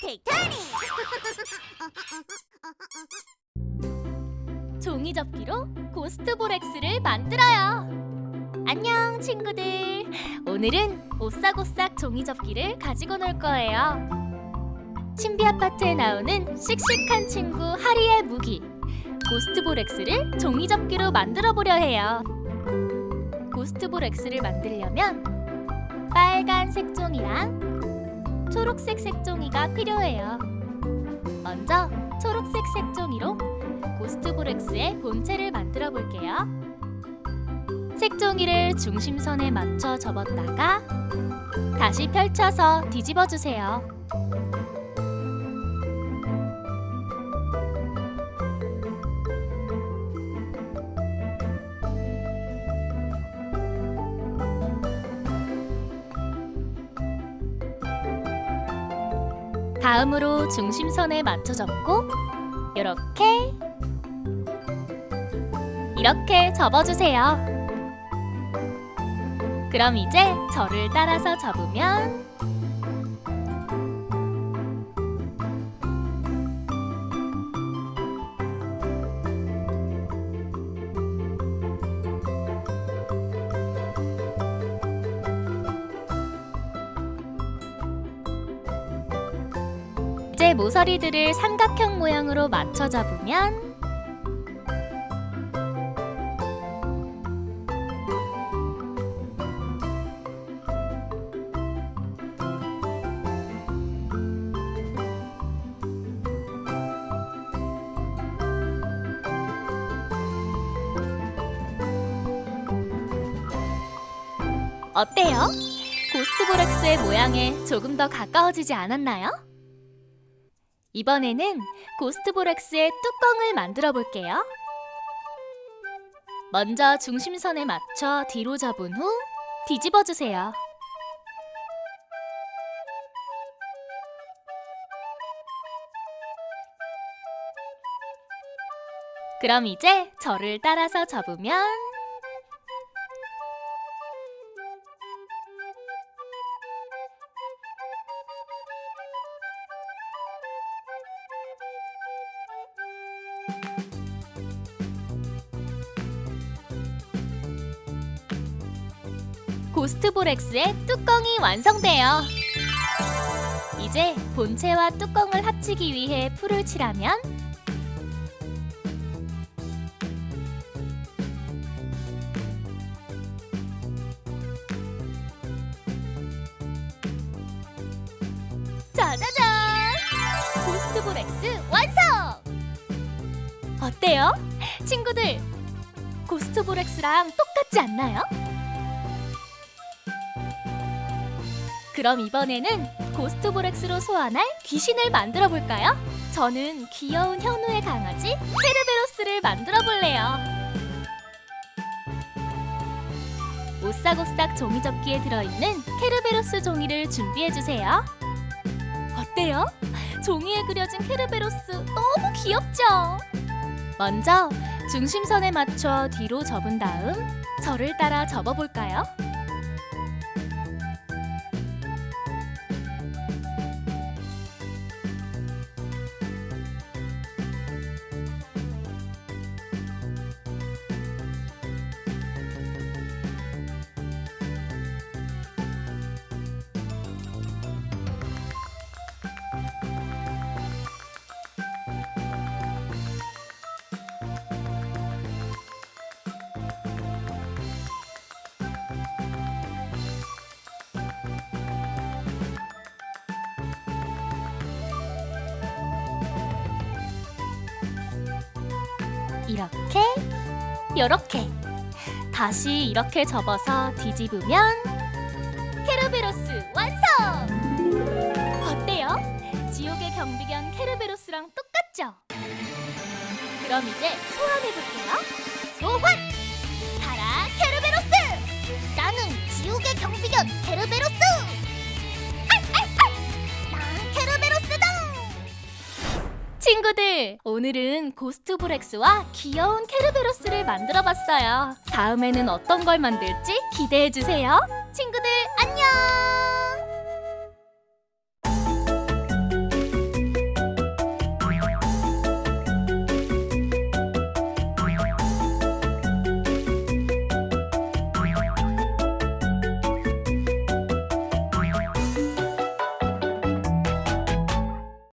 테이크 터닝! 종이 접기로 고스트볼엑스를 만들어요. 안녕 친구들. 오늘은 오싹오싹 종이 접기를 가지고 놀 거예요. 신비 아파트에 나오는 씩씩한 친구 하리의 무기 고스트볼엑스를 종이 접기로 만들어 보려 해요. 고스트볼엑스를 만들려면 빨간색 종이랑 초록색 색종이가 필요해요. 먼저 초록색 색종이로 고스트볼엑스의 본체를 만들어 볼게요. 색종이를 중심선에 맞춰 접었다가 다시 펼쳐서 뒤집어 주세요. 다음으로 중심선에 맞춰 접고 이렇게 접어주세요. 그럼 이제 저를 따라서 접으면 이제 모서리들을 삼각형 모양으로 맞춰 잡으면 어때요? 고스트볼엑스의 모양에 조금 더 가까워지지 않았나요? 이번에는 고스트볼엑스의 뚜껑을 만들어 볼게요. 먼저 중심선에 맞춰 뒤로 접은 후 뒤집어 주세요. 그럼 이제 저를 따라서 접으면 고스트볼엑스의 뚜껑이 완성돼요. 이제 본체와 뚜껑을 합치기 위해 풀을 칠하면 짜자잔! 고스트볼엑스 완성! 어때요? 친구들, 고스트볼엑스랑 똑같지 않나요? 그럼 이번에는 고스트볼엑스로 소환할 귀신을 만들어 볼까요? 저는 귀여운 현우의 강아지 케르베로스를 만들어 볼래요. 오싹오싹 종이 접기에 들어있는 케르베로스 종이를 준비해 주세요. 어때요? 종이에 그려진 케르베로스 너무 귀엽죠? 먼저 중심선에 맞춰 뒤로 접은 다음 저를 따라 접어 볼까요? 이렇게 다시 이렇게 접어서 뒤집으면 케르베로스 완성! 어때요? 지옥의 경비견 케르베로스랑 똑같죠? 그럼 이제 소환해볼게요. 소환! 가라 케르베로스! 나는 지옥의 경비견 케르베로스! 난 케르베로스다! 친구들, 오늘은 고스트볼엑스와 귀여운 케르베로스를 만들어봤어요. 다음에는 어떤 걸 만들지 기대해주세요. 친구들, 안녕!